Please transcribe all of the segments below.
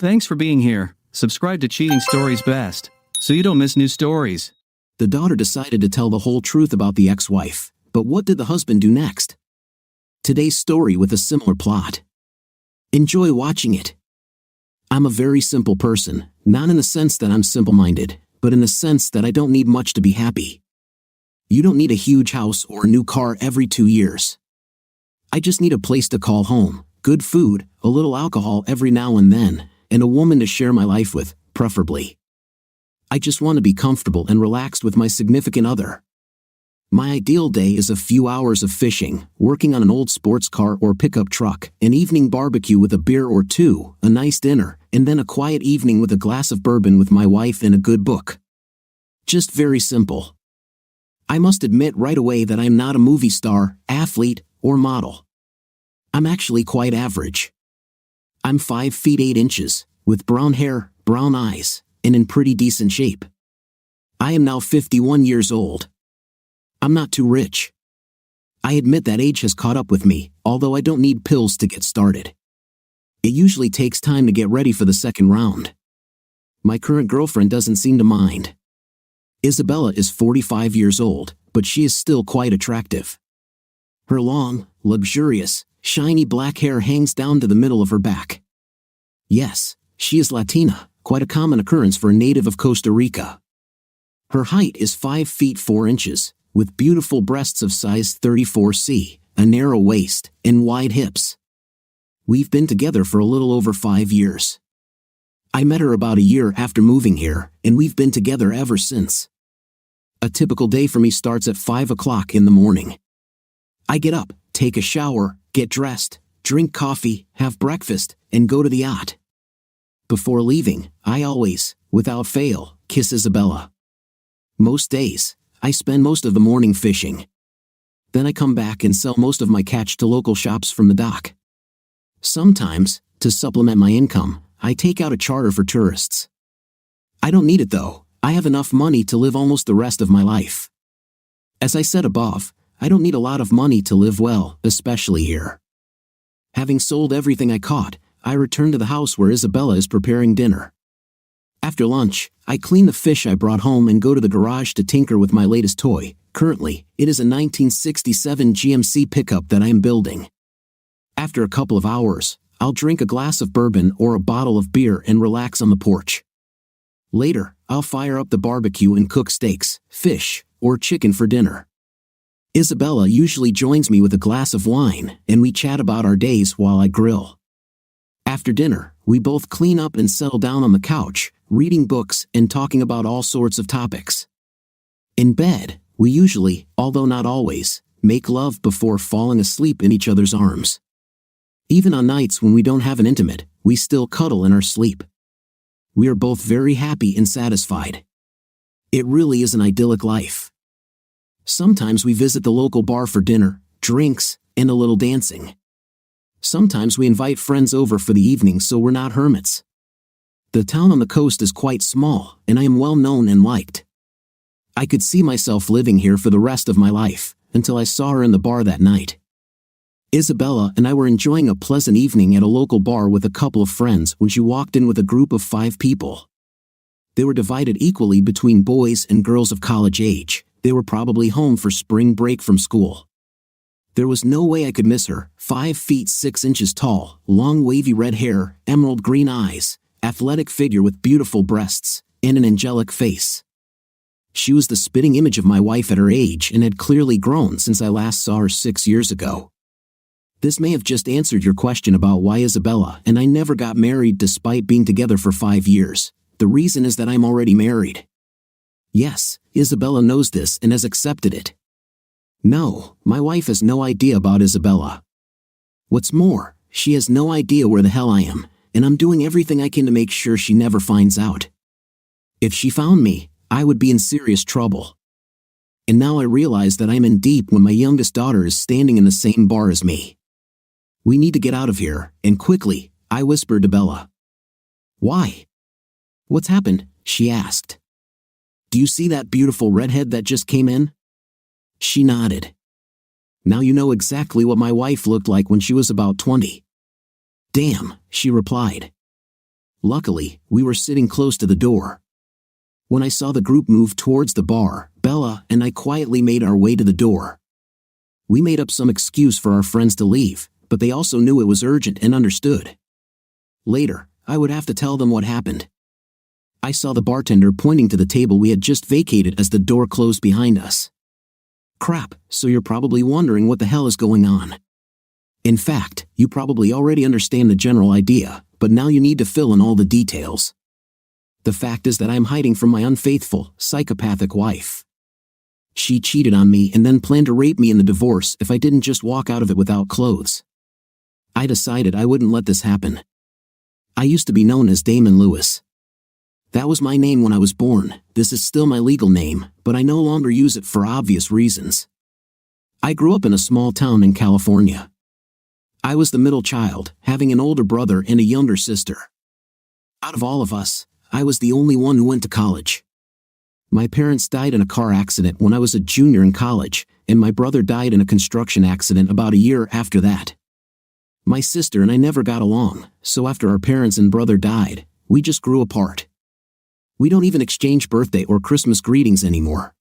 Thanks for being here. Subscribe to Cheating Stories Best, so you don't miss new stories. The daughter decided to tell the whole truth about the ex-wife, but what did the husband do next? Today's story with a similar plot. Enjoy watching it. I'm a very simple person, not in the sense that I'm simple-minded, but in the sense that I don't need much to be happy. You don't need a huge house or a new car every 2 years. I just need a place to call home, good food, a little alcohol every now and then, and a woman to share my life with, preferably. I just want to be comfortable and relaxed with my significant other. My ideal day is a few hours of fishing, working on an old sports car or pickup truck, an evening barbecue with a beer or two, a nice dinner, and then a quiet evening with a glass of bourbon with my wife and a good book. Just very simple. I must admit right away that I am not a movie star, athlete, or model. I'm actually quite average. I'm 5 feet 8 inches, with brown hair, brown eyes, and in pretty decent shape. I am now 51 years old. I'm not too rich. I admit that age has caught up with me, although I don't need pills to get started. It usually takes time to get ready for the second round. My current girlfriend doesn't seem to mind. Isabella is 45 years old, but she is still quite attractive. Her long, luxurious, shiny black hair hangs down to the middle of her back. Yes, she is Latina, quite a common occurrence for a native of Costa Rica. Her height is 5 feet 4 inches, with beautiful breasts of size 34C, a narrow waist, and wide hips. We've been together for a little over 5 years. I met her about a year after moving here, and we've been together ever since. A typical day for me starts at 5 o'clock in the morning. I get up, take a shower, get dressed, drink coffee, have breakfast, and go to the yacht. Before leaving, I always, without fail, kiss Isabella. Most days, I spend most of the morning fishing. Then I come back and sell most of my catch to local shops from the dock. Sometimes, to supplement my income, I take out a charter for tourists. I don't need it though. I have enough money to live almost the rest of my life. As I said above, I don't need a lot of money to live well, especially here. Having sold everything I caught, I return to the house where Isabella is preparing dinner. After lunch, I clean the fish I brought home and go to the garage to tinker with my latest toy. Currently, it is a 1967 GMC pickup that I am building. After a couple of hours, I'll drink a glass of bourbon or a bottle of beer and relax on the porch. Later, I'll fire up the barbecue and cook steaks, fish, or chicken for dinner. Isabella usually joins me with a glass of wine, and we chat about our days while I grill. After dinner, we both clean up and settle down on the couch, reading books and talking about all sorts of topics. In bed, we usually, although not always, make love before falling asleep in each other's arms. Even on nights when we don't have an intimate, we still cuddle in our sleep. We are both very happy and satisfied. It really is an idyllic life. Sometimes we visit the local bar for dinner, drinks, and a little dancing. Sometimes we invite friends over for the evening so we're not hermits. The town on the coast is quite small, and I am well known and liked. I could see myself living here for the rest of my life, until I saw her in the bar that night. Isabella and I were enjoying a pleasant evening at a local bar with a couple of friends when she walked in with a group of 5 people. They were divided equally between boys and girls of college age. They were probably home for spring break from school. There was no way I could miss her. 5 feet 6 inches tall, long wavy red hair, emerald green eyes, athletic figure with beautiful breasts, and an angelic face. She was the spitting image of my wife at her age and had clearly grown since I last saw her 6 years ago. This may have just answered your question about why Isabella and I never got married despite being together for 5 years. The reason is that I'm already married. Yes, Isabella knows this and has accepted it. No, my wife has no idea about Isabella. What's more, she has no idea where the hell I am, and I'm doing everything I can to make sure she never finds out. If she found me, I would be in serious trouble. And now I realize that I'm in deep when my youngest daughter is standing in the same bar as me. We need to get out of here, and quickly, I whispered to Bella. Why? What's happened? She asked. Do you see that beautiful redhead that just came in? She nodded. Now you know exactly what my wife looked like when she was about 20. Damn, she replied. Luckily, we were sitting close to the door. When I saw the group move towards the bar, Bella and I quietly made our way to the door. We made up some excuse for our friends to leave, but they also knew it was urgent and understood. Later, I would have to tell them what happened. I saw the bartender pointing to the table we had just vacated as the door closed behind us. Crap, so you're probably wondering what the hell is going on. In fact, you probably already understand the general idea, but now you need to fill in all the details. The fact is that I'm hiding from my unfaithful, psychopathic wife. She cheated on me and then planned to rape me in the divorce if I didn't just walk out of it without clothes. I decided I wouldn't let this happen. I used to be known as Damon Lewis. That was my name when I was born. This is still my legal name, but I no longer use it for obvious reasons. I grew up in a small town in California. I was the middle child, having an older brother and a younger sister. Out of all of us, I was the only one who went to college. My parents died in a car accident when I was a junior in college, and my brother died in a construction accident about a year after that. My sister and I never got along, so after our parents and brother died, we just grew apart. We don't even exchange birthday or Christmas greetings anymore.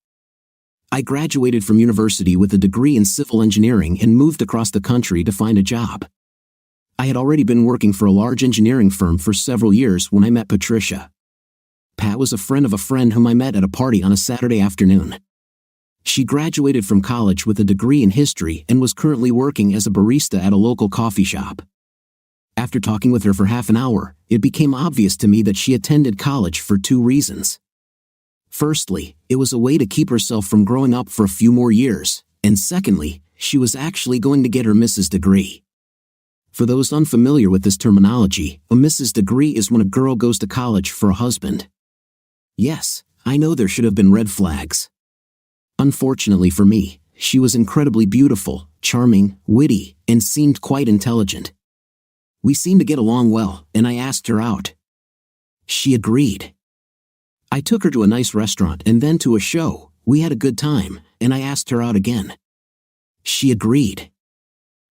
I graduated from university with a degree in civil engineering and moved across the country to find a job. I had already been working for a large engineering firm for several years when I met Patricia. Pat was a friend of a friend whom I met at a party on a Saturday afternoon. She graduated from college with a degree in history and was currently working as a barista at a local coffee shop. After talking with her for half an hour, it became obvious to me that she attended college for two reasons. Firstly, it was a way to keep herself from growing up for a few more years, and secondly, she was actually going to get her Mrs. degree. For those unfamiliar with this terminology, a Mrs. degree is when a girl goes to college for a husband. Yes, I know there should have been red flags. Unfortunately for me, she was incredibly beautiful, charming, witty, and seemed quite intelligent. We seemed to get along well, and I asked her out. She agreed. I took her to a nice restaurant and then to a show. We had a good time, and I asked her out again. She agreed.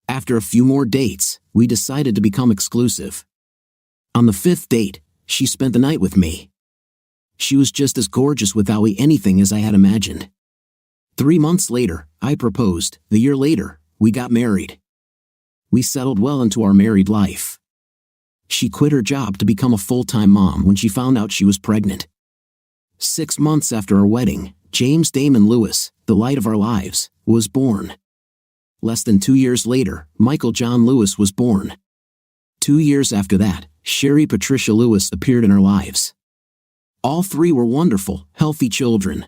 After a few more dates, we decided to become exclusive. On the fifth date, she spent the night with me. She was just as gorgeous without anything as I had imagined. 3 months later, I proposed. A year later, we got married. We settled well into our married life. She quit her job to become a full-time mom when she found out she was pregnant. 6 months after our wedding, James Damon Lewis, the light of our lives, was born. Less than 2 years later, Michael John Lewis was born. 2 years after that, Sherry Patricia Lewis appeared in our lives. All three were wonderful, healthy children.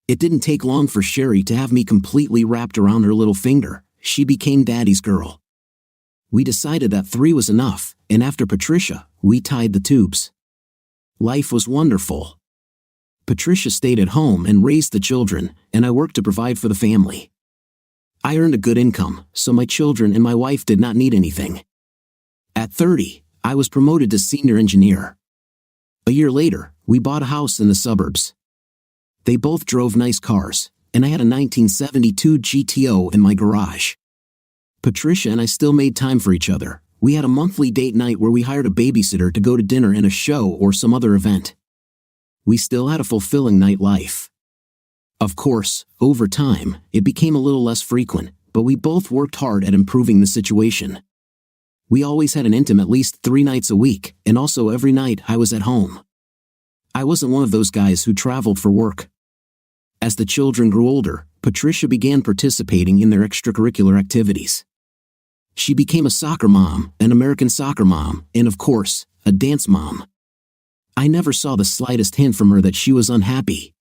It didn't take long for Sherry to have me completely wrapped around her little finger. She became daddy's girl. We decided that 3 was enough, and after Patricia, we tied the tubes. Life was wonderful. Patricia stayed at home and raised the children, and I worked to provide for the family. I earned a good income, so my children and my wife did not need anything. At 30, I was promoted to senior engineer. A year later, we bought a house in the suburbs. They both drove nice cars, and I had a 1972 GTO in my garage. Patricia and I still made time for each other. We had a monthly date night where we hired a babysitter to go to dinner and a show or some other event. We still had a fulfilling night life. Of course, over time, it became a little less frequent, but we both worked hard at improving the situation. We always had an intimate at least 3 nights a week, and also every night I was at home. I wasn't one of those guys who traveled for work. As the children grew older, Patricia began participating in their extracurricular activities. She became a soccer mom, an American soccer mom, and of course, a dance mom. I never saw the slightest hint from her that she was unhappy.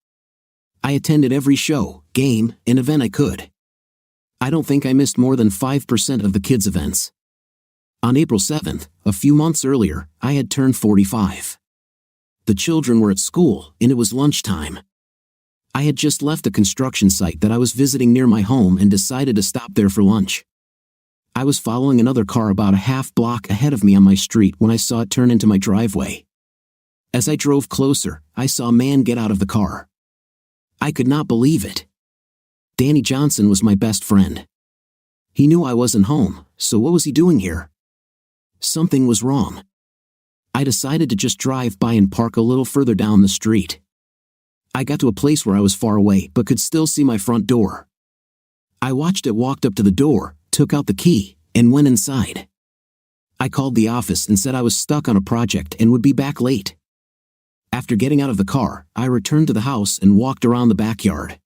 I attended every show, game, and event I could. I don't think I missed more than 5% of the kids' events. On April 7th, a few months earlier, I had turned 45. The children were at school, and it was lunchtime. I had just left a construction site that I was visiting near my home and decided to stop there for lunch. I was following another car about a half block ahead of me on my street when I saw it turn into my driveway. As I drove closer, I saw a man get out of the car. I could not believe it. Danny Johnson was my best friend. He knew I wasn't home, so what was he doing here? Something was wrong. I decided to just drive by and park a little further down the street. I got to a place where I was far away but could still see my front door. I watched it, walked up to the door, took out the key, and went inside. I called the office and said I was stuck on a project and would be back late. After getting out of the car, I returned to the house and walked around the backyard.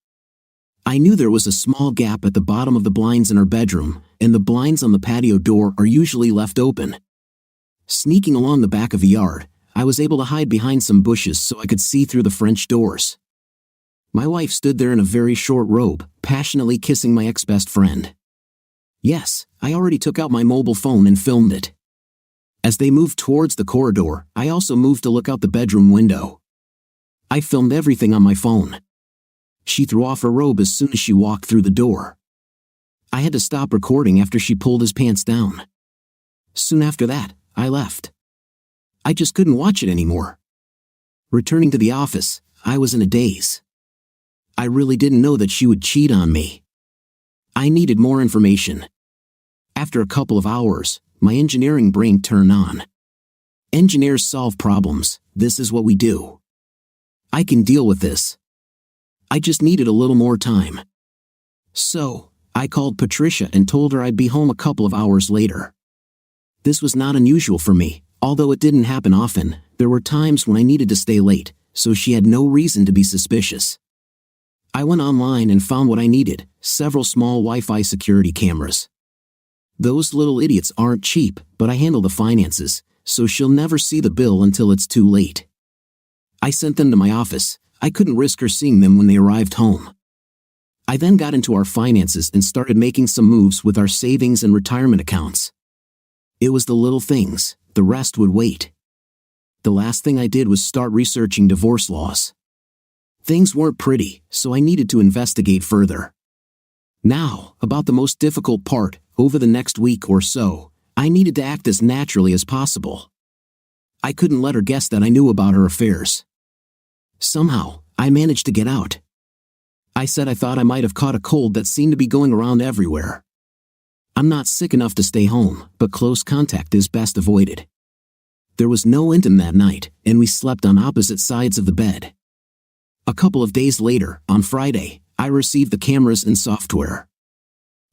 I knew there was a small gap at the bottom of the blinds in our bedroom, and the blinds on the patio door are usually left open. Sneaking along the back of the yard, I was able to hide behind some bushes so I could see through the French doors. My wife stood there in a very short robe, passionately kissing my ex-best friend. Yes, I already took out my mobile phone and filmed it. As they moved towards the corridor, I also moved to look out the bedroom window. I filmed everything on my phone. She threw off her robe as soon as she walked through the door. I had to stop recording after she pulled his pants down. Soon after that, I left. I just couldn't watch it anymore. Returning to the office, I was in a daze. I really didn't know that she would cheat on me. I needed more information. After a couple of hours, my engineering brain turned on. Engineers solve problems. This is what we do. I can deal with this. I just needed a little more time. So, I called Patricia and told her I'd be home a couple of hours later. This was not unusual for me, although it didn't happen often. There were times when I needed to stay late, so she had no reason to be suspicious. I went online and found what I needed, several small Wi-Fi security cameras. Those little idiots aren't cheap, but I handle the finances, so she'll never see the bill until it's too late. I sent them to my office. I couldn't risk her seeing them when they arrived home. I then got into our finances and started making some moves with our savings and retirement accounts. It was the little things, the rest would wait. The last thing I did was start researching divorce laws. Things weren't pretty, so I needed to investigate further. Now, about the most difficult part. Over the next week or so, I needed to act as naturally as possible. I couldn't let her guess that I knew about her affairs. Somehow, I managed to get out. I said I thought I might have caught a cold that seemed to be going around everywhere. I'm not sick enough to stay home, but close contact is best avoided. There was no intim that night, and we slept on opposite sides of the bed. A couple of days later, on Friday, I received the cameras and software.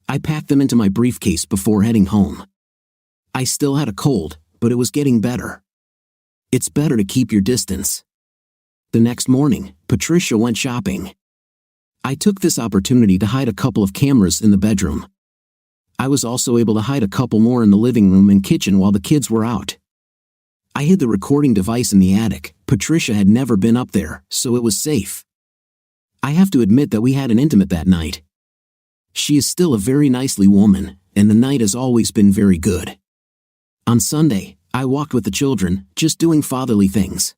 I packed them into my briefcase before heading home. I still had a cold, but it was getting better. It's better to keep your distance. The next morning, Patricia went shopping. I took this opportunity to hide a couple of cameras in the bedroom. I was also able to hide a couple more in the living room and kitchen while the kids were out. I hid the recording device in the attic. Patricia had never been up there, so it was safe. I have to admit that we had an intimate that night. She is still a very nicely woman, and the night has always been very good. On Sunday, I walked with the children, just doing fatherly things.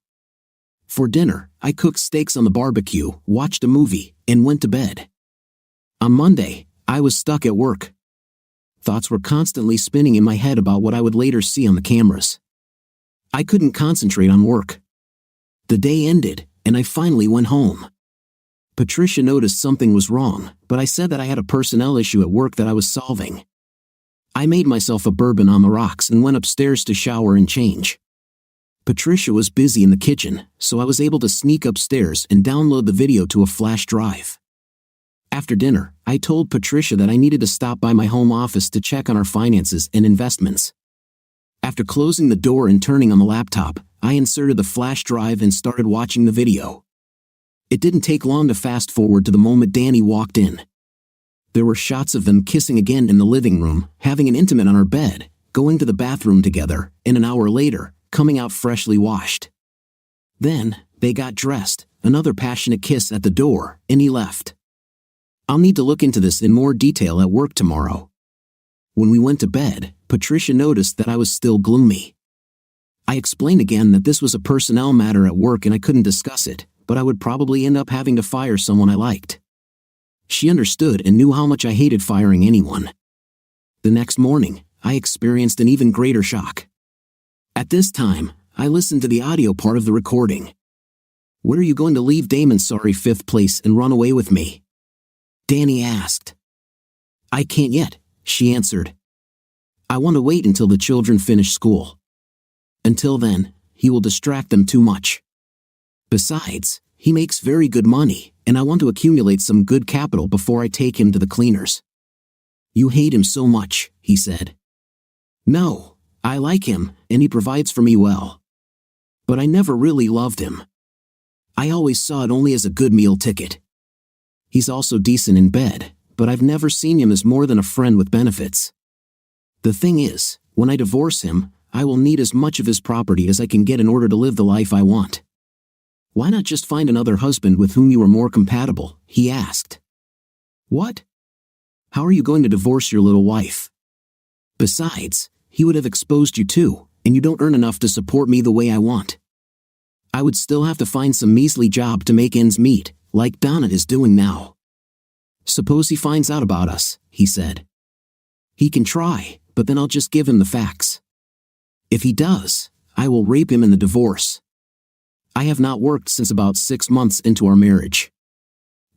For dinner, I cooked steaks on the barbecue, watched a movie, and went to bed. On Monday, I was stuck at work. Thoughts were constantly spinning in my head about what I would later see on the cameras. I couldn't concentrate on work. The day ended, and I finally went home. Patricia noticed something was wrong, but I said that I had a personnel issue at work that I was solving. I made myself a bourbon on the rocks and went upstairs to shower and change. Patricia was busy in the kitchen, so I was able to sneak upstairs and download the video to a flash drive. After dinner, I told Patricia that I needed to stop by my home office to check on our finances and investments. After closing the door and turning on the laptop, I inserted the flash drive and started watching the video. It didn't take long to fast forward to the moment Danny walked in. There were shots of them kissing again in the living room, having an intimate on our bed, going to the bathroom together, and an hour later, coming out freshly washed. Then, they got dressed, another passionate kiss at the door, and he left. I'll need to look into this in more detail at work tomorrow. When we went to bed, Patricia noticed that I was still gloomy. I explained again that this was a personnel matter at work and I couldn't discuss it, but I would probably end up having to fire someone I liked. She understood and knew how much I hated firing anyone. The next morning, I experienced an even greater shock. At this time, I listened to the audio part of the recording. "Where are you going to leave Damon's sorry fifth place and run away with me?" Danny asked. "I can't yet," she answered. "I want to wait until the children finish school. Until then, he will distract them too much. Besides, he makes very good money, and I want to accumulate some good capital before I take him to the cleaners." "You hate him so much," he said. "No, I like him, and he provides for me well. But I never really loved him. I always saw it only as a good meal ticket. He's also decent in bed, but I've never seen him as more than a friend with benefits. The thing is, when I divorce him, I will need as much of his property as I can get in order to live the life I want." "Why not just find another husband with whom you are more compatible?" he asked. "What? How are you going to divorce your little wife? Besides, he would have exposed you too, and you don't earn enough to support me the way I want. I would still have to find some measly job to make ends meet, like Donna is doing now." "Suppose he finds out about us," he said. "He can try, but then I'll just give him the facts. If he does, I will rape him in the divorce. I have not worked since about 6 months into our marriage.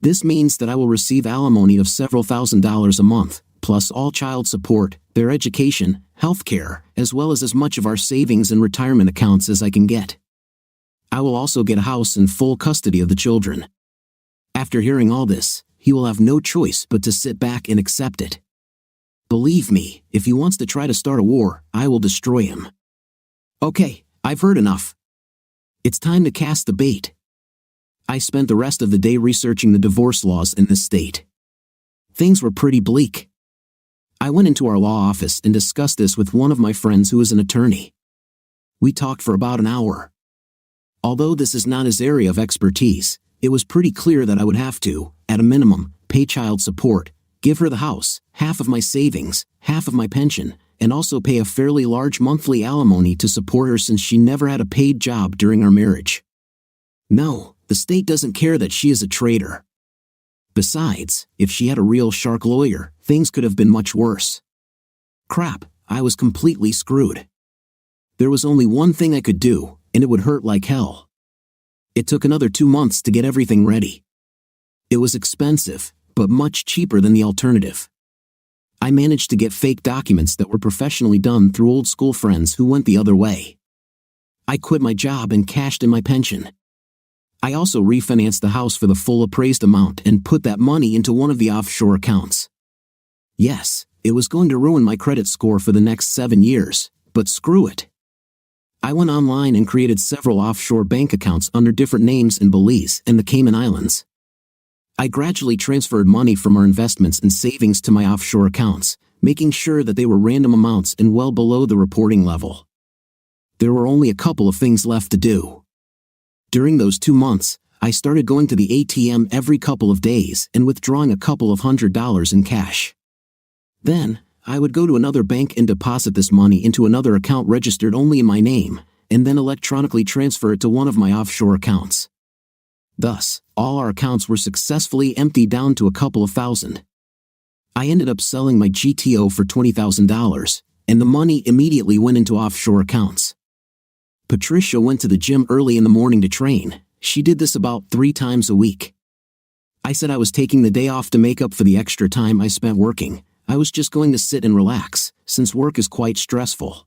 This means that I will receive alimony of several $1,000s a month, plus all child support, their education, health care, as well as much of our savings and retirement accounts as I can get. I will also get a house and full custody of the children." After hearing all this, he will have no choice but to sit back and accept it. Believe me, if he wants to try to start a war, I will destroy him. "Okay, I've heard enough. It's time to cast the bait." I spent the rest of the day researching the divorce laws in this state. Things were pretty bleak. I went into our law office and discussed this with one of my friends who is an attorney. We talked for about an hour. Although this is not his area of expertise, it was pretty clear that I would have to, at a minimum, pay child support, give her the house, half of my savings, half of my pension, and also pay a fairly large monthly alimony to support her since she never had a paid job during our marriage. No, the state doesn't care that she is a traitor. Besides, if she had a real shark lawyer, things could have been much worse. Crap, I was completely screwed. There was only one thing I could do, and it would hurt like hell. It took another 2 months to get everything ready. It was expensive, but much cheaper than the alternative. I managed to get fake documents that were professionally done through old school friends who went the other way. I quit my job and cashed in my pension. I also refinanced the house for the full appraised amount and put that money into one of the offshore accounts. Yes, it was going to ruin my credit score for the next 7 years, but screw it. I went online and created several offshore bank accounts under different names in Belize and the Cayman Islands. I gradually transferred money from our investments and savings to my offshore accounts, making sure that they were random amounts and well below the reporting level. There were only a couple of things left to do. During those 2 months, I started going to the ATM every couple of days and withdrawing a couple of $100s in cash. Then, I would go to another bank and deposit this money into another account registered only in my name, and then electronically transfer it to one of my offshore accounts. Thus, all our accounts were successfully emptied down to a couple of thousand. I ended up selling my GTO for $20,000, and the money immediately went into offshore accounts. Patricia went to the gym early in the morning to train. She did this about 3 times a week. I said I was taking the day off to make up for the extra time I spent working. I was just going to sit and relax, since work is quite stressful.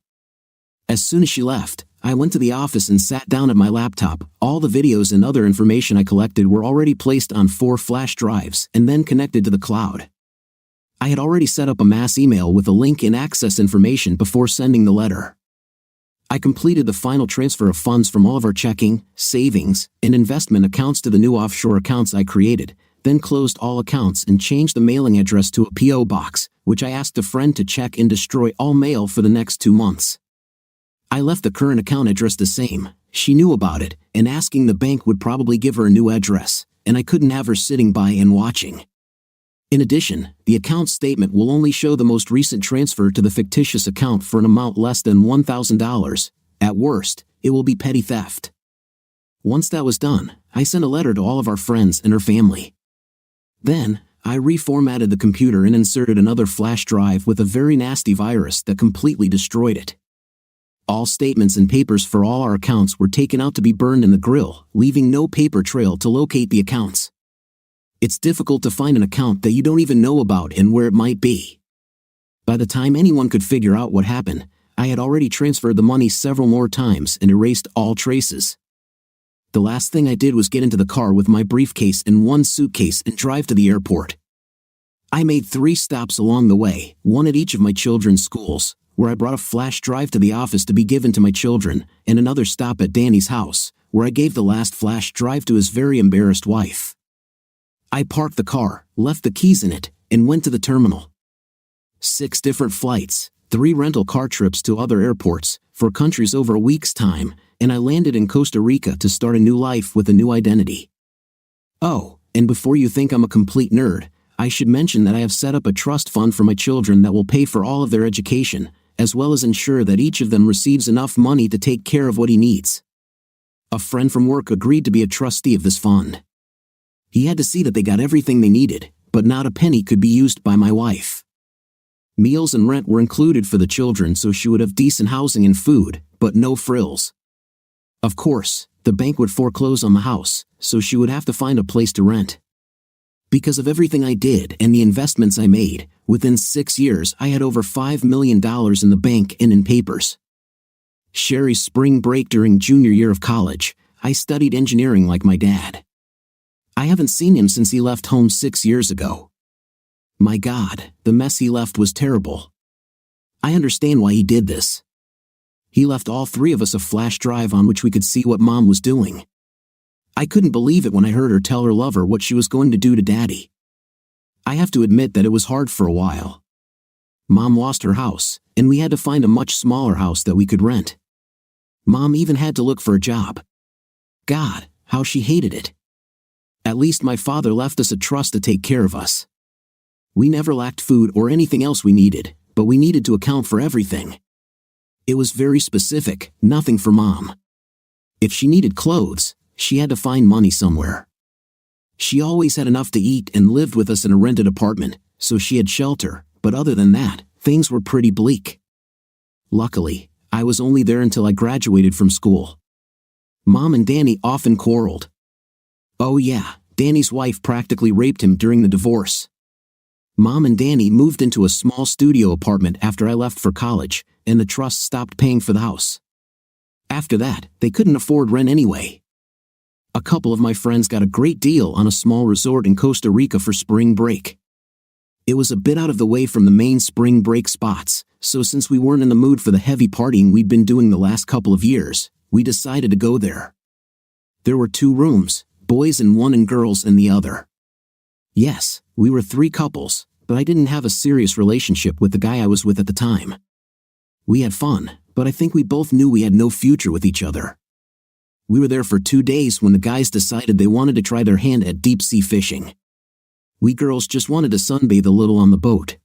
As soon as she left, I went to the office and sat down at my laptop. All the videos and other information I collected were already placed on 4 flash drives and then connected to the cloud. I had already set up a mass email with a link and access information before sending the letter. I completed the final transfer of funds from all of our checking, savings, and investment accounts to the new offshore accounts I created, then closed all accounts and changed the mailing address to a P.O. box, which I asked a friend to check and destroy all mail for the next 2 months. I left the current account address the same. She knew about it, and asking the bank would probably give her a new address, and I couldn't have her sitting by and watching. In addition, the account statement will only show the most recent transfer to the fictitious account for an amount less than $1,000. At worst, it will be petty theft. Once that was done, I sent a letter to all of our friends and her family. Then, I reformatted the computer and inserted another flash drive with a very nasty virus that completely destroyed it. All statements and papers for all our accounts were taken out to be burned in the grill, leaving no paper trail to locate the accounts. It's difficult to find an account that you don't even know about and where it might be. By the time anyone could figure out what happened, I had already transferred the money several more times and erased all traces. The last thing I did was get into the car with my briefcase and one suitcase and drive to the airport. I made 3 stops along the way, one at each of my children's schools, where I brought a flash drive to the office to be given to my children, and another stop at Danny's house, where I gave the last flash drive to his very embarrassed wife. I parked the car, left the keys in it, and went to the terminal. 6 different flights, 3 rental car trips to other airports, 4 countries over a week's time, and I landed in Costa Rica to start a new life with a new identity. Oh, and before you think I'm a complete nerd, I should mention that I have set up a trust fund for my children that will pay for all of their education, as well as ensure that each of them receives enough money to take care of what he needs. A friend from work agreed to be a trustee of this fund. He had to see that they got everything they needed, but not a penny could be used by my wife. Meals and rent were included for the children so she would have decent housing and food, but no frills. Of course, the bank would foreclose on the house, so she would have to find a place to rent. Because of everything I did and the investments I made, within 6 years I had over $5 million in the bank and in papers. Sherry's spring break during junior year of college, I studied engineering like my dad. I haven't seen him since he left home 6 years ago. My God, the mess he left was terrible. I understand why he did this. He left all 3 of us a flash drive on which we could see what Mom was doing. I couldn't believe it when I heard her tell her lover what she was going to do to Daddy. I have to admit that it was hard for a while. Mom lost her house, and we had to find a much smaller house that we could rent. Mom even had to look for a job. God, how she hated it. At least my father left us a trust to take care of us. We never lacked food or anything else we needed, but we needed to account for everything. It was very specific, nothing for Mom. If she needed clothes, she had to find money somewhere. She always had enough to eat and lived with us in a rented apartment, so she had shelter, but other than that, things were pretty bleak. Luckily, I was only there until I graduated from school. Mom and Danny often quarreled. Oh yeah, Danny's wife practically raped him during the divorce. Mom and Danny moved into a small studio apartment after I left for college, and the trust stopped paying for the house. After that, they couldn't afford rent anyway. A couple of my friends got a great deal on a small resort in Costa Rica for spring break. It was a bit out of the way from the main spring break spots, so since we weren't in the mood for the heavy partying we'd been doing the last couple of years, we decided to go there. There were 2 rooms, boys in one and girls in the other. Yes, we were 3 couples, but I didn't have a serious relationship with the guy I was with at the time. We had fun, but I think we both knew we had no future with each other. We were there for 2 days when the guys decided they wanted to try their hand at deep-sea fishing. We girls just wanted to sunbathe a little on the boat.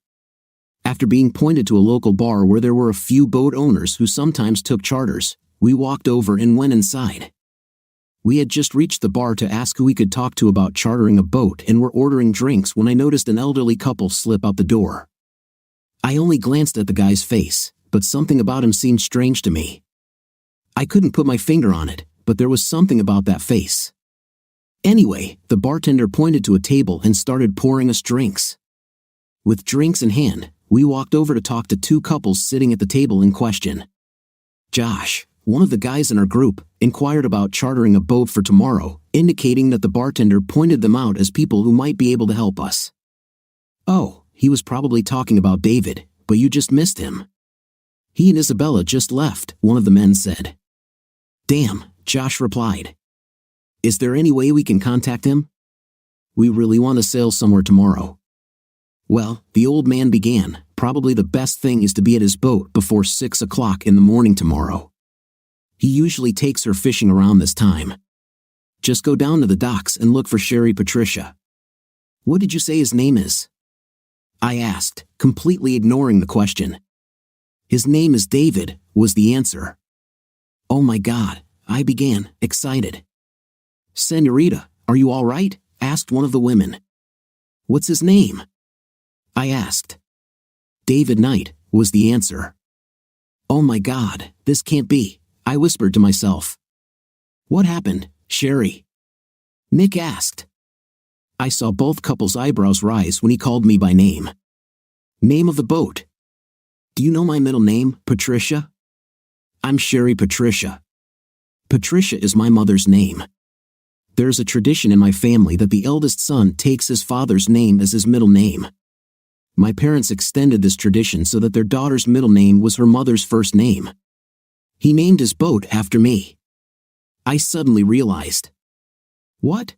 After being pointed to a local bar where there were a few boat owners who sometimes took charters, we walked over and went inside. We had just reached the bar to ask who we could talk to about chartering a boat and were ordering drinks when I noticed an elderly couple slip out the door. I only glanced at the guy's face, but something about him seemed strange to me. I couldn't put my finger on it, but there was something about that face. Anyway, the bartender pointed to a table and started pouring us drinks. With drinks in hand, we walked over to talk to 2 couples sitting at the table in question. Josh, one of the guys in our group, inquired about chartering a boat for tomorrow, indicating that the bartender pointed them out as people who might be able to help us. Oh, he was probably talking about David, but you just missed him. He and Isabella just left, one of the men said. Damn, Josh replied. Is there any way we can contact him? We really want to sail somewhere tomorrow. Well, the old man began, probably the best thing is to be at his boat before 6 o'clock in the morning tomorrow. He usually takes her fishing around this time. Just go down to the docks and look for Sherry Patricia. What did you say his name is? I asked, completely ignoring the question. His name is David, was the answer. Oh my God, I began, excited. Senorita, are you all right? Asked one of the women. What's his name? I asked. David Knight, was the answer. Oh my God, this can't be, I whispered to myself. What happened, Sherry? Nick asked. I saw both couples' eyebrows rise when he called me by name. Name of the boat. Do you know my middle name, Patricia? I'm Sherry Patricia. Patricia is my mother's name. There's a tradition in my family that the eldest son takes his father's name as his middle name. My parents extended this tradition so that their daughter's middle name was her mother's first name. He named his boat after me. I suddenly realized. What?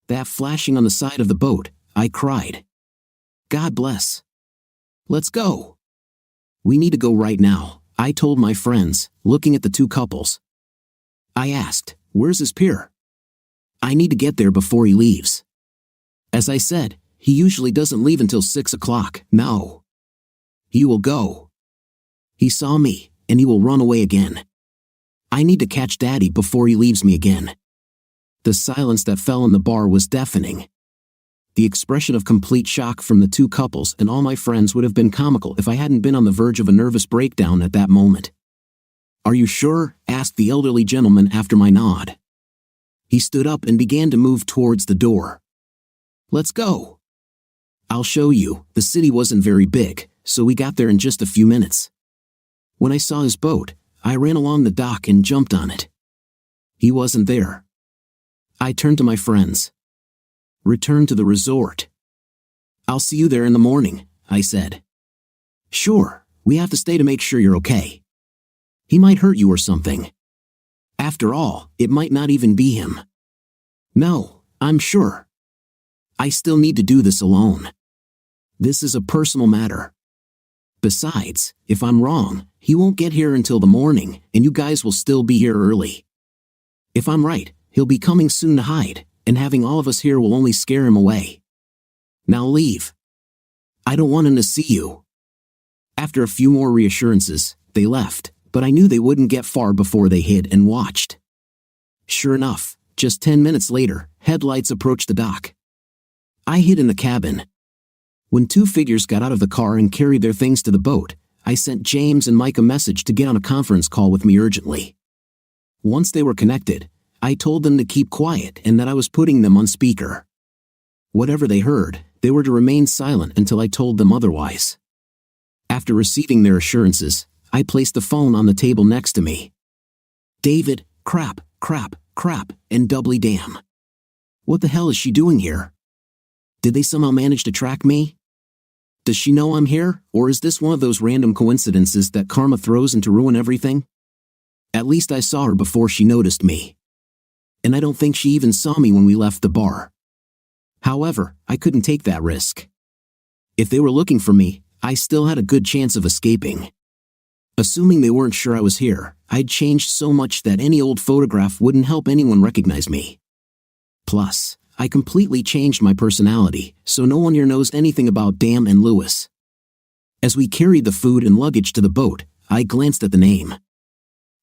That flashing on the side of the boat, I cried. God bless. Let's go. We need to go right now, I told my friends, looking at the two couples. I asked, where's his pier? I need to get there before he leaves. As I said, he usually doesn't leave until 6 o'clock. No. He will go. He saw me, and he will run away again. I need to catch Daddy before he leaves me again. The silence that fell in the bar was deafening. The expression of complete shock from the two couples and all my friends would have been comical if I hadn't been on the verge of a nervous breakdown at that moment. Are you sure? Asked the elderly gentleman after my nod. He stood up and began to move towards the door. Let's go. I'll show you. The city wasn't very big, so we got there in just a few minutes. When I saw his boat, I ran along the dock and jumped on it. He wasn't there. I turned to my friends. Return to the resort. I'll see you there in the morning, I said. Sure, we have to stay to make sure you're okay. He might hurt you or something. After all, it might not even be him. No, I'm sure. I still need to do this alone. This is a personal matter. Besides, if I'm wrong, he won't get here until the morning, and you guys will still be here early. If I'm right, he'll be coming soon to hide, and having all of us here will only scare him away. Now leave. I don't want him to see you. After a few more reassurances, they left, but I knew they wouldn't get far before they hid and watched. Sure enough, just 10 minutes later, headlights approached the dock. I hid in the cabin. When two figures got out of the car and carried their things to the boat, I sent James and Mike a message to get on a conference call with me urgently. Once they were connected, I told them to keep quiet and that I was putting them on speaker. Whatever they heard, they were to remain silent until I told them otherwise. After receiving their assurances, I placed the phone on the table next to me. David, crap, and doubly damn. What the hell is she doing here? Did they somehow manage to track me? Does she know I'm here, or is this one of those random coincidences that karma throws in to ruin everything? At least I saw her before she noticed me. And I don't think she even saw me when we left the bar. However, I couldn't take that risk. If they were looking for me, I still had a good chance of escaping. Assuming they weren't sure I was here, I'd changed so much that any old photograph wouldn't help anyone recognize me. Plus, I completely changed my personality, so no one here knows anything about Dan and Lewis. As we carried the food and luggage to the boat, I glanced at the name.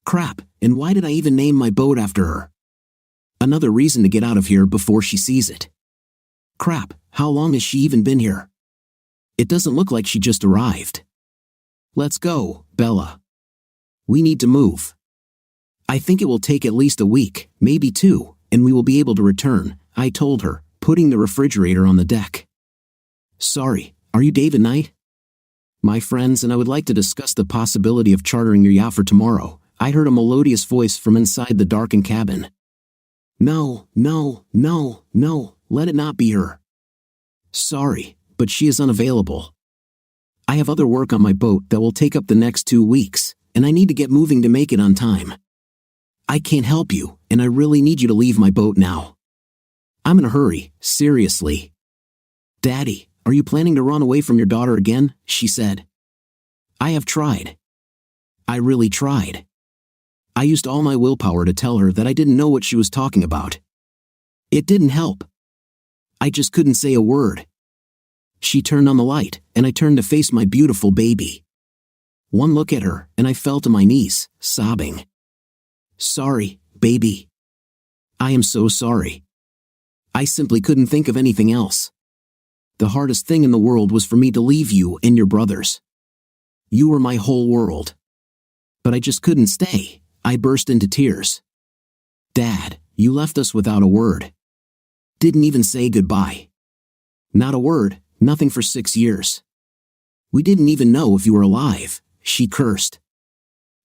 Crap, and why did I even name my boat after her? Another reason to get out of here before she sees it. Crap, how long has she even been here? It doesn't look like she just arrived. Let's go, Bella. We need to move. I think it will take at least a week, maybe 2, and we will be able to return, I told her, putting the refrigerator on the deck. Sorry, are you David Knight? My friends and I would like to discuss the possibility of chartering your yacht for tomorrow, I heard a melodious voice from inside the darkened cabin. No, let it not be her. Sorry, but she is unavailable. I have other work on my boat that will take up the next 2 weeks, and I need to get moving to make it on time. I can't help you, and I really need you to leave my boat now. I'm in a hurry, seriously. Daddy, are you planning to run away from your daughter again? She said. I have tried. I really tried. I used all my willpower to tell her that I didn't know what she was talking about. It didn't help. I just couldn't say a word. She turned on the light, and I turned to face my beautiful baby. One look at her, and I fell to my knees, sobbing. Sorry, baby. I am so sorry. I simply couldn't think of anything else. The hardest thing in the world was for me to leave you and your brothers. You were my whole world. But I just couldn't stay. I burst into tears. Dad, you left us without a word. Didn't even say goodbye. Not a word, nothing for 6 years. We didn't even know if you were alive," she cursed.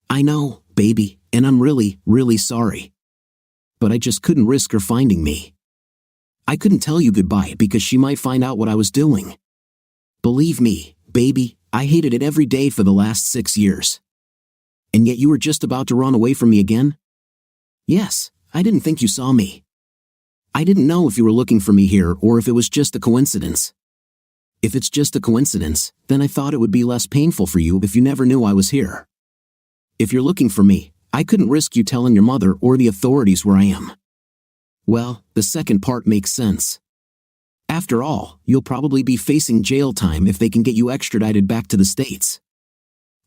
"I know, baby, and I'm really, really sorry. But I just couldn't risk her finding me. I couldn't tell you goodbye because she might find out what I was doing. Believe me, baby, I hated it every day for the last 6 years. And yet you were just about to run away from me again? Yes, I didn't think you saw me. I didn't know if you were looking for me here or if it was just a coincidence. If it's just a coincidence, then I thought it would be less painful for you if you never knew I was here. If you're looking for me, I couldn't risk you telling your mother or the authorities where I am. Well, the second part makes sense. After all, you'll probably be facing jail time if they can get you extradited back to the States.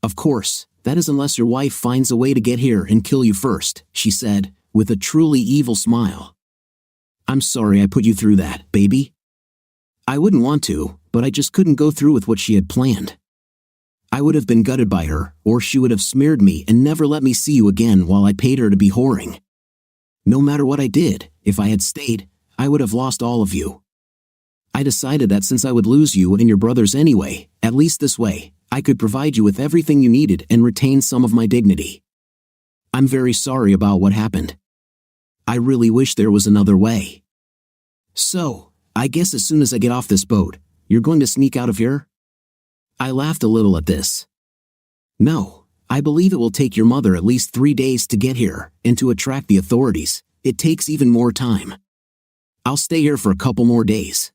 Of course, that is unless your wife finds a way to get here and kill you first," she said, with a truly evil smile. "I'm sorry I put you through that, baby. I wouldn't want to, but I just couldn't go through with what she had planned. I would have been gutted by her, or she would have smeared me and never let me see you again while I paid her to be whoring. No matter what I did, if I had stayed, I would have lost all of you. I decided that since I would lose you and your brothers anyway, at least this way, I could provide you with everything you needed and retain some of my dignity. I'm very sorry about what happened. I really wish there was another way. So, I guess as soon as I get off this boat, you're going to sneak out of here?" I laughed a little at this. "No, I believe it will take your mother at least 3 days to get here, and to attract the authorities, it takes even more time. I'll stay here for a couple more days.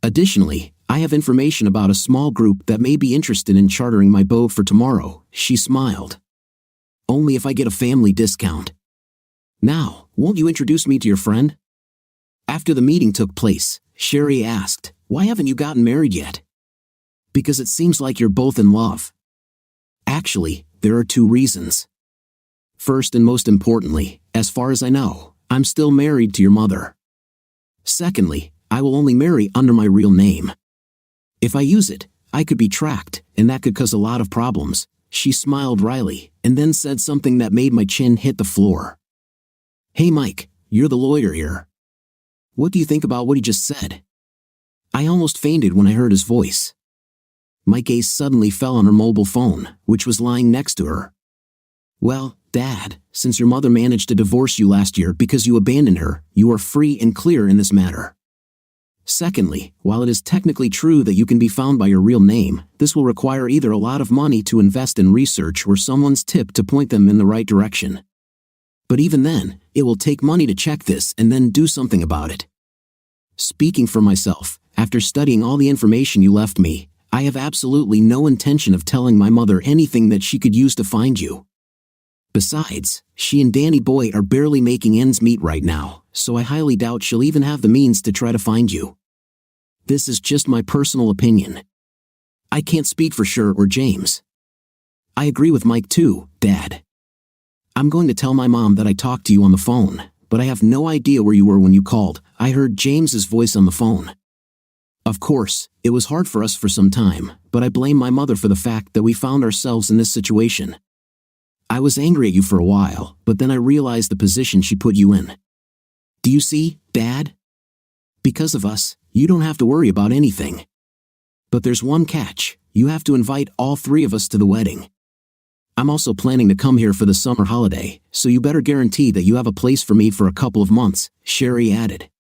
Additionally, I have information about a small group that may be interested in chartering my boat for tomorrow," she smiled. "Only if I get a family discount. Now, won't you introduce me to your friend?" After the meeting took place, Sherry asked, "Why haven't you gotten married yet?" "Because it seems like you're both in love." "Actually, there are 2 reasons. First and most importantly, as far as I know, I'm still married to your mother. Secondly, I will only marry under my real name. If I use it, I could be tracked, and that could cause a lot of problems." She smiled wryly, and then said something that made my chin hit the floor. "Hey Mike, you're the lawyer here. What do you think about what he just said?" I almost fainted when I heard his voice. My gaze suddenly fell on her mobile phone, which was lying next to her. "Well, Dad, since your mother managed to divorce you last year because you abandoned her, you are free and clear in this matter. Secondly, while it is technically true that you can be found by your real name, this will require either a lot of money to invest in research or someone's tip to point them in the right direction. But even then, it will take money to check this and then do something about it. Speaking for myself, after studying all the information you left me, I have absolutely no intention of telling my mother anything that she could use to find you. Besides, she and Danny Boy are barely making ends meet right now, so I highly doubt she'll even have the means to try to find you. This is just my personal opinion. I can't speak for Sher or James. I agree with Mike too, Dad. I'm going to tell my mom that I talked to you on the phone, but I have no idea where you were when you called. I heard James's voice on the phone. Of course, it was hard for us for some time, but I blame my mother for the fact that we found ourselves in this situation. I was angry at you for a while, but then I realized the position she put you in. Do you see, Dad? Because of us, you don't have to worry about anything. But there's one catch: you have to invite all 3 of us to the wedding. I'm also planning to come here for the summer holiday, so you better guarantee that you have a place for me for a couple of months, Sherry added.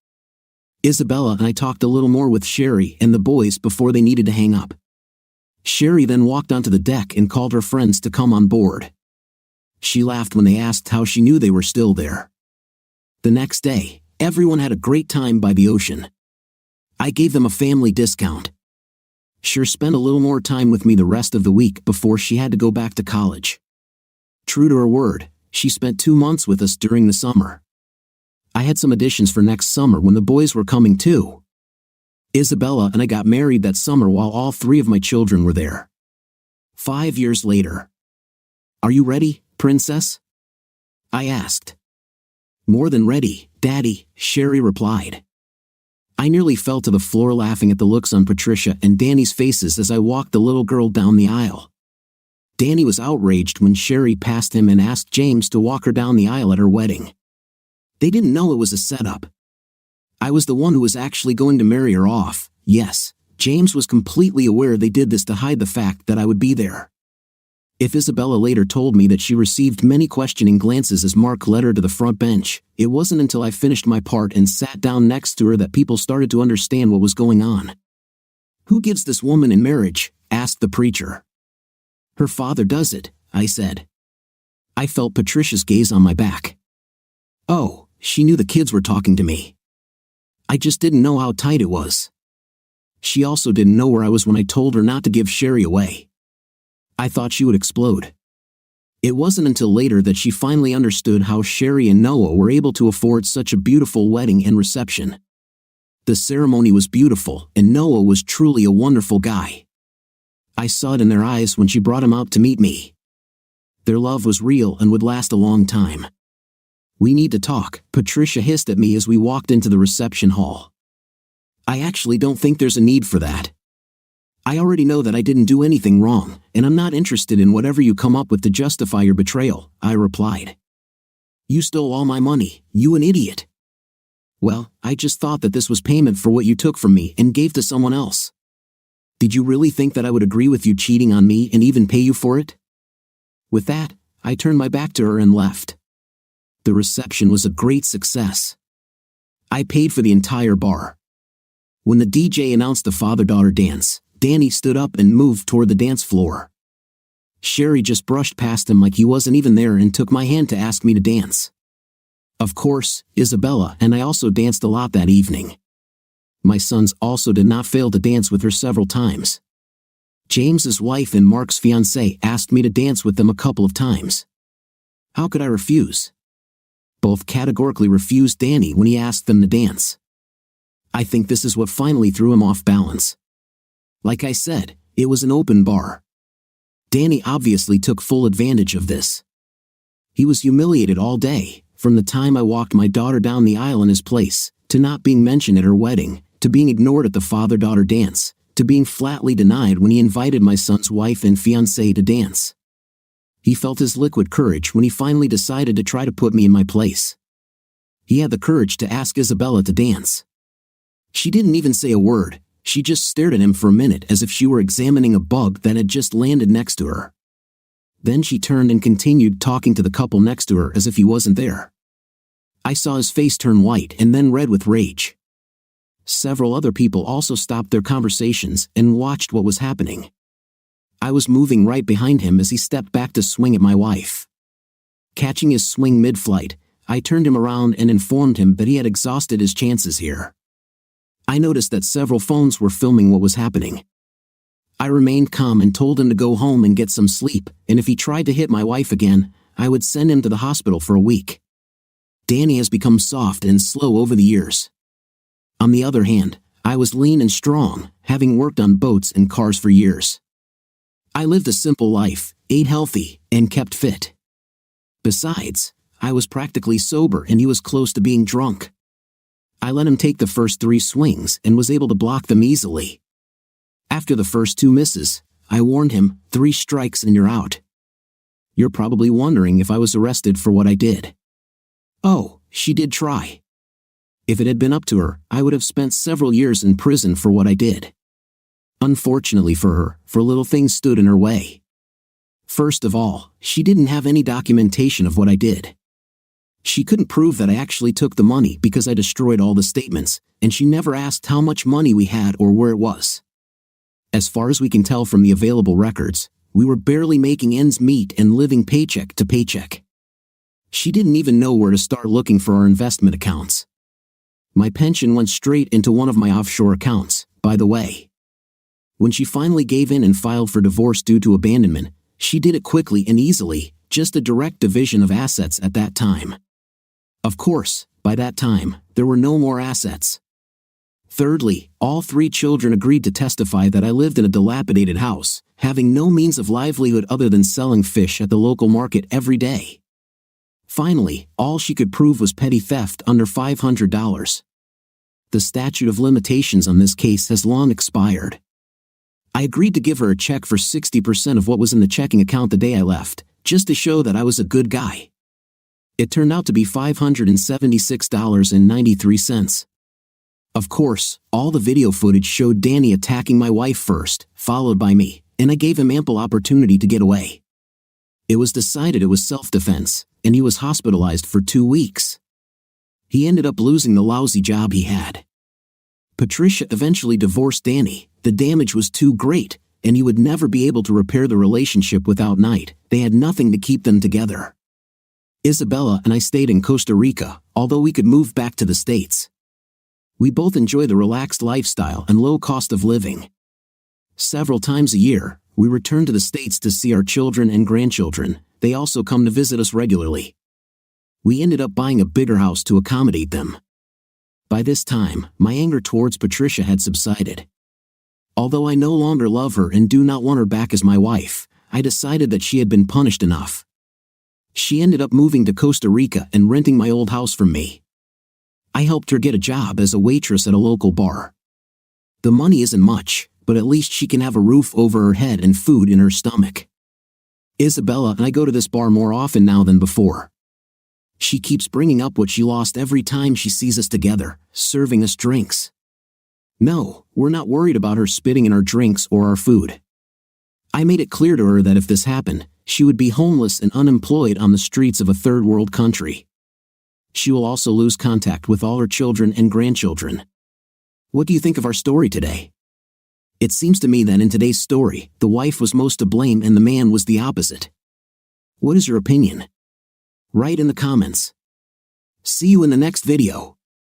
Isabella and I talked a little more with Sherry and the boys before they needed to hang up. Sherry then walked onto the deck and called her friends to come on board. She laughed when they asked how she knew they were still there. The next day, everyone had a great time by the ocean. I gave them a family discount. Sher spent a little more time with me the rest of the week before she had to go back to college. True to her word, she spent 2 months with us during the summer. I had some additions for next summer when the boys were coming too. Isabella and I got married that summer while all 3 of my children were there. 5 years later. Are you ready, Princess? I asked. More than ready, Daddy, Sherry replied. I nearly fell to the floor laughing at the looks on Patricia and Danny's faces as I walked the little girl down the aisle. Danny was outraged when Sherry passed him and asked James to walk her down the aisle at her wedding. They didn't know it was a setup. I was the one who was actually going to marry her off, yes, James was completely aware they did this to hide the fact that I would be there. If Isabella later told me that she received many questioning glances as Mark led her to the front bench, it wasn't until I finished my part and sat down next to her that people started to understand what was going on. "Who gives this woman in marriage?" asked the preacher. "Her father does it," I said. I felt Patricia's gaze on my back. Oh, she knew the kids were talking to me. I just didn't know how tight it was. She also didn't know where I was when I told her not to give Sherry away. I thought she would explode. It wasn't until later that she finally understood how Sherry and Noah were able to afford such a beautiful wedding and reception. The ceremony was beautiful, and Noah was truly a wonderful guy. I saw it in their eyes when she brought him out to meet me. Their love was real and would last a long time. "We need to talk," Patricia hissed at me as we walked into the reception hall. "I actually don't think there's a need for that. I already know that I didn't do anything wrong, and I'm not interested in whatever you come up with to justify your betrayal," I replied. "You stole all my money, you an idiot." "Well, I just thought that this was payment for what you took from me and gave to someone else. Did you really think that I would agree with you cheating on me and even pay you for it?" With that, I turned my back to her and left. The reception was a great success. I paid for the entire bar. When the DJ announced the father-daughter dance, Danny stood up and moved toward the dance floor. Sherry just brushed past him like he wasn't even there and took my hand to ask me to dance. Of course, Isabella and I also danced a lot that evening. My sons also did not fail to dance with her several times. James's wife and Mark's fiancé asked me to dance with them a couple of times. How could I refuse? Both categorically refused Danny when he asked them to dance. I think this is what finally threw him off balance. Like I said, it was an open bar. Danny obviously took full advantage of this. He was humiliated all day, from the time I walked my daughter down the aisle in his place, to not being mentioned at her wedding, to being ignored at the father-daughter dance, to being flatly denied when he invited my son's wife and fiancé to dance. He felt his liquid courage when he finally decided to try to put me in my place. He had the courage to ask Isabella to dance. She didn't even say a word. She just stared at him for a minute as if she were examining a bug that had just landed next to her. Then she turned and continued talking to the couple next to her as if he wasn't there. I saw his face turn white and then red with rage. Several other people also stopped their conversations and watched what was happening. I was moving right behind him as he stepped back to swing at my wife. Catching his swing mid-flight, I turned him around and informed him that he had exhausted his chances here. I noticed that several phones were filming what was happening. I remained calm and told him to go home and get some sleep, and if he tried to hit my wife again, I would send him to the hospital for a week. Danny has become soft and slow over the years. On the other hand, I was lean and strong, having worked on boats and cars for years. I lived a simple life, ate healthy, and kept fit. Besides, I was practically sober and he was close to being drunk. I let him take the first 3 swings and was able to block them easily. After the first 2 misses, I warned him, 3 strikes and you're out. You're probably wondering if I was arrested for what I did. Oh, she did try. If it had been up to her, I would have spent several years in prison for what I did. Unfortunately for her, 4 little things stood in her way. First of all, she didn't have any documentation of what I did. She couldn't prove that I actually took the money because I destroyed all the statements, and she never asked how much money we had or where it was. As far as we can tell from the available records, we were barely making ends meet and living paycheck to paycheck. She didn't even know where to start looking for our investment accounts. My pension went straight into one of my offshore accounts, by the way. When she finally gave in and filed for divorce due to abandonment, she did it quickly and easily, just a direct division of assets at that time. Of course, by that time, there were no more assets. Thirdly, all 3 children agreed to testify that I lived in a dilapidated house, having no means of livelihood other than selling fish at the local market every day. Finally, all she could prove was petty theft under $500. The statute of limitations on this case has long expired. I agreed to give her a check for 60% of what was in the checking account the day I left, just to show that I was a good guy. It turned out to be $576.93. Of course, all the video footage showed Danny attacking my wife first, followed by me, and I gave him ample opportunity to get away. It was decided it was self-defense, and he was hospitalized for 2 weeks. He ended up losing the lousy job he had. Patricia eventually divorced Danny. The damage was too great, and he would never be able to repair the relationship without Knight. They had nothing to keep them together. Isabella and I stayed in Costa Rica, although we could move back to the States. We both enjoy the relaxed lifestyle and low cost of living. Several times a year, we return to the States to see our children and grandchildren. They also come to visit us regularly. We ended up buying a bigger house to accommodate them. By this time, my anger towards Patricia had subsided. Although I no longer love her and do not want her back as my wife, I decided that she had been punished enough. She ended up moving to Costa Rica and renting my old house from me. I helped her get a job as a waitress at a local bar. The money isn't much, but at least she can have a roof over her head and food in her stomach. Isabella and I go to this bar more often now than before. She keeps bringing up what she lost every time she sees us together, serving us drinks. No, we're not worried about her spitting in our drinks or our food. I made it clear to her that if this happened, she would be homeless and unemployed on the streets of a third world country. She will also lose contact with all her children and grandchildren. What do you think of our story today? It seems to me that in today's story, the wife was most to blame and the man was the opposite. What is your opinion? Write in the comments. See you in the next video.